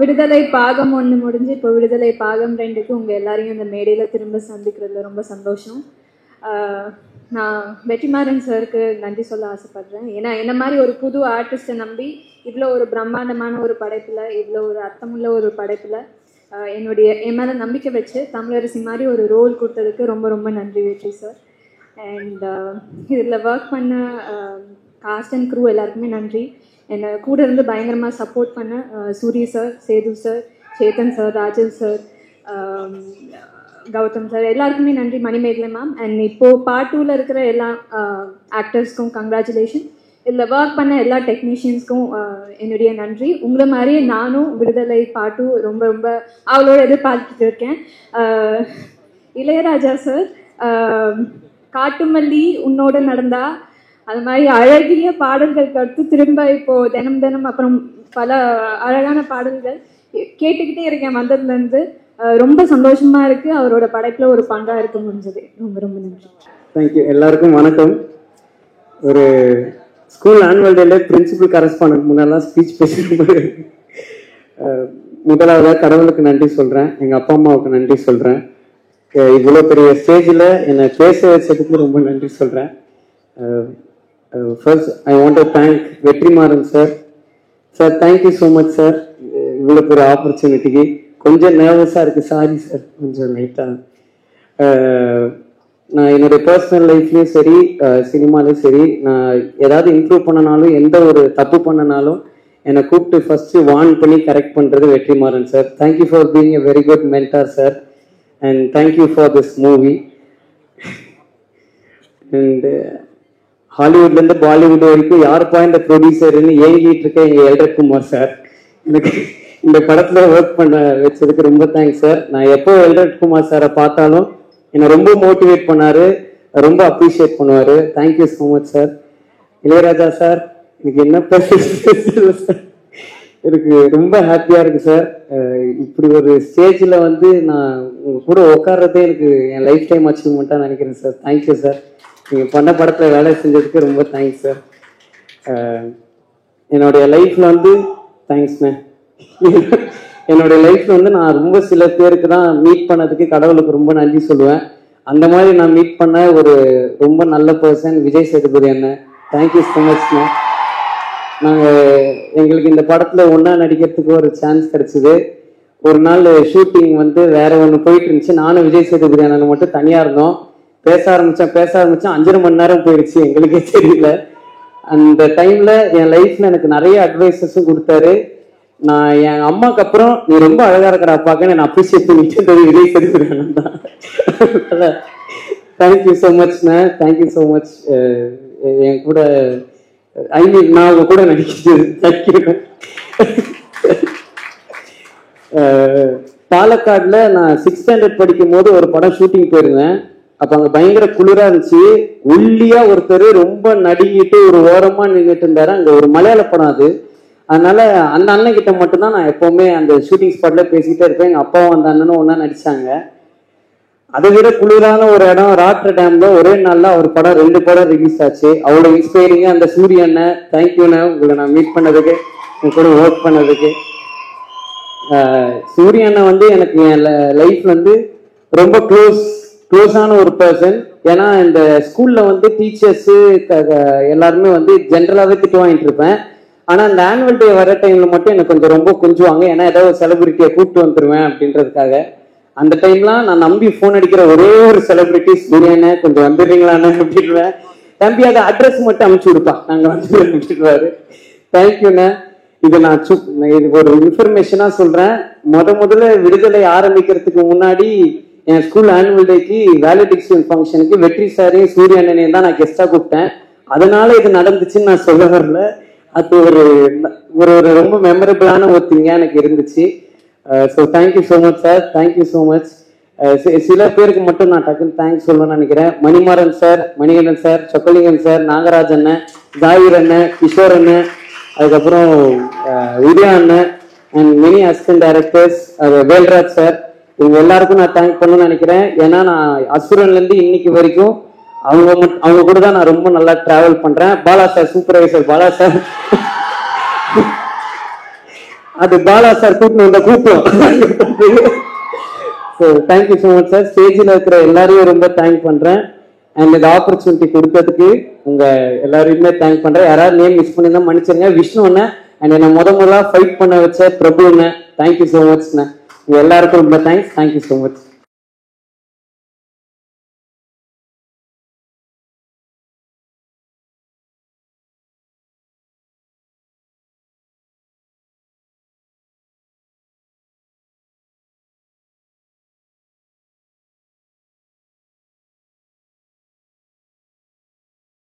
விடுதலை பாகம் 1 முடிஞ்சு இப்போ விடுதலை பாகம் 2க்கு உங்கள் எல்லாரையும் இந்த மேடையில் திரும்ப சந்திக்கிறதுல ரொம்ப சந்தோஷம். நான் வெற்றிமாறன் சாருக்கு நன்றி சொல்ல ஆசைப்படுறேன். ஏன்னா என்ன மாதிரி ஒரு புது ஆர்டிஸ்ட்டை நம்பி இவ்வளோ ஒரு பிரம்மாண்டமான ஒரு படைப்பில், இவ்வளோ ஒரு அர்த்தமுள்ள ஒரு படைப்பில் என் மேலே நம்பிக்கை வச்சு தமிழரசி மாதிரி ஒரு ரோல் கொடுத்ததுக்கு ரொம்ப ரொம்ப நன்றி வெற்றி சார். அண்ட் இதில் ஒர்க் பண்ண காஸ்ட் அண்ட் க்ரூ எல்லாருக்குமே நன்றி. என்னை கூட இருந்து பயங்கரமாக சப்போர்ட் பண்ண Suriya sir, Sethu sir, Chetan sir, Rajal sir, Gautham sir எல்லாருக்குமே நன்றி. மணிமேகலை மேம் அண்ட் இப்போது பார்ட் 2ல் இருக்கிற எல்லா ஆக்டர்ஸ்க்கும் கங்க்ராச்சுலேஷன். இதில் ஒர்க் பண்ண எல்லா டெக்னீஷியன்ஸ்க்கும் என்னுடைய நன்றி. உங்களை மாதிரியே நானும் விடுதலை பார்ட் 2 ரொம்ப ரொம்ப அவளோட எதிர்பார்த்துட்டு இருக்கேன். இளையராஜா சார் காட்டுமல்லி உன்னோட நடந்தா அது மாதிரி அழகிய பாடல்கள் கடுத்து திரும்ப இப்போது தினம் தினம் அப்புறம் பல அழகான பாடல்கள் கேட்டுக்கிட்டே இருக்கேன் வந்ததுலேருந்து. ரொம்ப சந்தோஷமாக இருக்குது. அவரோட படைப்பில் ஒரு பங்காக இருக்க முடிஞ்சது. ரொம்ப ரொம்ப நன்றி. தேங்க்யூ. எல்லாருக்கும் வணக்கம். ஒரு ஸ்கூல் ஆனுவல் டேல பிரின்சிபல் கரஸ்பாண்டன்ட் முன்னெல்லாம் ஸ்பீச் பேசும்போது முதலாவதாக கடவுளுக்கு நன்றி சொல்கிறேன், எங்கள் அப்பா அம்மாவுக்கு நன்றி சொல்கிறேன். இவ்வளோ பெரிய ஸ்டேஜில் என்னை பேச வச்சதுக்கு ரொம்ப நன்றி சொல்கிறேன். First I want to thank Vetrimaaran sir. Sir thank you so much sir. இவ்வளோ பெரிய ஆப்பர்ச்சுனிட்டிக்கு கொஞ்சம் நர்வஸாக இருக்குது, சாரி சார். கொஞ்சம் லைட்டாக நான் என்னுடைய பர்சனல் லைஃப்லேயும் சரி சினிமாலையும் சரி நான் ஏதாவது இம்ப்ரூவ் பண்ணனாலும் எந்த ஒரு தப்பு பண்ணனாலும் என்னை கூப்பிட்டு ஃபஸ்ட்டு வார்ன் பண்ணி கரெக்ட் பண்ணுறது Vetrimaaran sir. Thank you for being a very good mentor sir and thank you for this movie. And ஹாலிவுட்லேருந்து பாலிவுட் வரைக்கும் யாருப்பா இந்த ப்ரொடியூசர்னு ஏங்கிட்டு இருக்க எங்கள் எல்ரட்குமார் சார். எனக்கு இந்த படத்தில் ஒர்க் பண்ண வச்சதுக்கு ரொம்ப தேங்க்ஸ் சார். நான் எப்போ எல்ரட்குமார் சாரை பார்த்தாலும் என்னை ரொம்ப மோட்டிவேட் பண்ணார், ரொம்ப அப்ரிஷியேட் பண்ணுவார். Thank you so much sir. Ilaiyaraaja sir, எனக்கு என்ன பேசுறது சார், எனக்கு ரொம்ப ஹாப்பியாக இருக்குது சார். இப்படி ஒரு ஸ்டேஜில் வந்து நான் உங்கள் கூட உட்கார்றதே எனக்கு என் லைஃப் டைம் அச்சீவ்மெண்ட்டாக நினைக்கிறேன் சார். Thank you sir. நீங்கள் பண்ண படத்தில் வேலை செஞ்சதுக்கு ரொம்ப தேங்க்ஸ் சார். என்னுடைய லைஃப்பில் வந்து தேங்க்ஸ்ண்ணே. என்னுடைய லைஃப்பில் வந்து நான் ரொம்ப சில பேருக்கு தான் மீட் பண்ணதுக்கு கடவுளுக்கு ரொம்ப நன்றி சொல்லுவேன். அந்த மாதிரி நான் மீட் பண்ண ஒரு ரொம்ப நல்ல பர்சன் விஜய் சேதுபதி அண்ணன். தேங்க்யூ ஸோ மச்ண்ணே. எங்களுக்கு இந்த படத்தில் ஒன்றா நடிக்கிறதுக்கு ஒரு சான்ஸ் கிடச்சிது. ஒரு நாள் ஷூட்டிங் வந்து வேற ஒன்று போயிட்டு இருந்துச்சு. நானும் விஜய் சேதுபதி அண்ணன் மட்டும் தனியாக இருந்தோம். பேச ஆரம்பித்தேன் 5.5 மணி நேரம் போயிடுச்சு, எங்களுக்கே தெரியல. அந்த டைமில் என் லைஃப்பில் எனக்கு நிறைய அட்வைசஸும் கொடுத்தாரு. நான் என் அம்மாவுக்கு அப்புறம் நீ ரொம்ப அழகாக இருக்கிற அப்பாக்குன்னு நான் அப்ரிஷியேட் பண்ணிட்டு விஜய் சேதுபதி அண்ணன் தான். தேங்க்யூ ஸோ மச்ண்ணே. Thank you so much. என் கூட நான் அவங்க கூட நடிக்கிறது. தேங்க்யூ. பாலக்காடில் நான் 6th ஸ்டாண்டர்ட் படிக்கும் போது ஒரு படம் ஷூட்டிங் போயிருந்தேன். அப்போ அங்கே பயங்கர குளிராக இருந்துச்சு. ஒல்லியாக ஒருத்தர் ரொம்ப நடுங்கிட்டு ஒரு ஓரமாக நின்றுட்டு இருந்தாரு. அங்கே ஒரு மலையாள படம் அது. அதனால அந்த அண்ணன் கிட்ட மட்டும்தான் நான் எப்போவுமே அந்த ஷூட்டிங் ஸ்பாட்ல பேசிக்கிட்டே இருப்பேன். எங்கள் அப்பாவும் அந்த அண்ணனும் ஒன்றா நடிச்சாங்க. அதை விட குளிரான ஒரு இடம் ராட்ர டேம்ல ஒரே நாள்ல ஒரு படம் 2 படம் ரிலீஸ் ஆச்சு. அவ்வளோ இன்ஸ்பைரிங்க அந்த சூரிய அண்ணன். தேங்க்யூண்ணே, உங்களை நான் மீட் பண்ணதுக்கு, என் கூட ஒர்க் பண்ணதுக்கு. சூரிய அண்ணன் வந்து எனக்கு என் லைஃப் வந்து ரொம்ப க்ளோஸான ஒரு பர்சன். ஏன்னா இந்த ஸ்கூல்ல வந்து டீச்சர்ஸு எல்லாருமே வந்து ஜென்ரலாகவே திட்டு வாங்கிட்டு இருப்பேன். ஆனால் இந்த ஆனுவல் டே வர டைம்ல மட்டும் எனக்கு கொஞ்சம் ரொம்ப கொஞ்சுவாங்க. ஏன்னா ஏதாவது செலிபிரிட்டியை கூப்பிட்டு வந்துருவேன் அப்படின்றதுக்காக. அந்த டைம்லாம் நான் நம்பி ஃபோன் அடிக்கிற ஒரே ஒரு செலிபிரிட்டி சூரியண்ணே, கொஞ்சம் வந்துடுறீங்களாண்ணே அப்படின்வேன். தம்பி அதை அட்ரஸ் மட்டும் அனுப்பிச்சு கொடுப்பான், நாங்கள் வந்து அனுப்பிச்சிடுவாரு. தேங்க்யூண்ணே. இது நான் இது ஒரு இன்ஃபர்மேஷனாக சொல்கிறேன். முதல்ல விடுதலை ஆரம்பிக்கிறதுக்கு முன்னாடி என் ஸ்கூல் ஆனுவல் டேக்கு வேலிடிக்ஷன் ஃபங்க்ஷனுக்கு வெற்றி சாரையும் சூரிய அண்ணனையும் தான் நான் கெஸ்டாக கூப்பிட்டேன். அதனால இது நடந்துச்சுன்னு நான் சொல்ல வரல. அது ஒரு ஒரு ரொம்ப மெமரபிளான ஒரு திங்காக எனக்கு இருந்துச்சு. So thank you so much sir. Thank you so much. சில பேருக்கு மட்டும் நான் டக்குன்னு தேங்க்ஸ் சொல்லணும்னு நினைக்கிறேன். Manimaran sir, Manikandan sir, Chokkalingam sir, Nagaraj அண்ணன், ஜாகிர் அண்ணன், கிஷோர் அண்ணன், அதுக்கப்புறம் உதயா அண்ணன் and many assistant directors, Velraj sir, இவங்க எல்லாருக்கும் நான் தேங்க் பண்ணணும்னு நினைக்கிறேன். ஏன்னா நான் அசுரன்லேருந்து இன்னைக்கு வரைக்கும் அவங்க கூட தான் நான் ரொம்ப நல்லா டிராவல் பண்றேன். Bala sir, supervisor Bala sir, அது பாலா சார் கூட்டின்னு வந்த கூட்டம். So thank you so much sir. ஸ்டேஜில் இருக்கிற எல்லாரையும் ரொம்ப தேங்க் பண்ணுறேன். அண்ட் இந்த ஆப்பர்ச்சுனிட்டி கொடுத்ததுக்கு உங்கள் எல்லாரையுமே தேங்க் பண்ணுறேன். யாராவது நேம் மிஸ் பண்ணியிருந்தா மன்னிச்சிருங்க. விஷ்ணு அண்ணன் அண்ட் என்னை முதல்ல ஃபைட் பண்ண வச்ச பிரபு அண்ணன், தேங்க்யூ ஸோ மச்ண்ணே. எல்லாருக்கும் ரொம்ப தேங்க்ஸ். Thank you so much.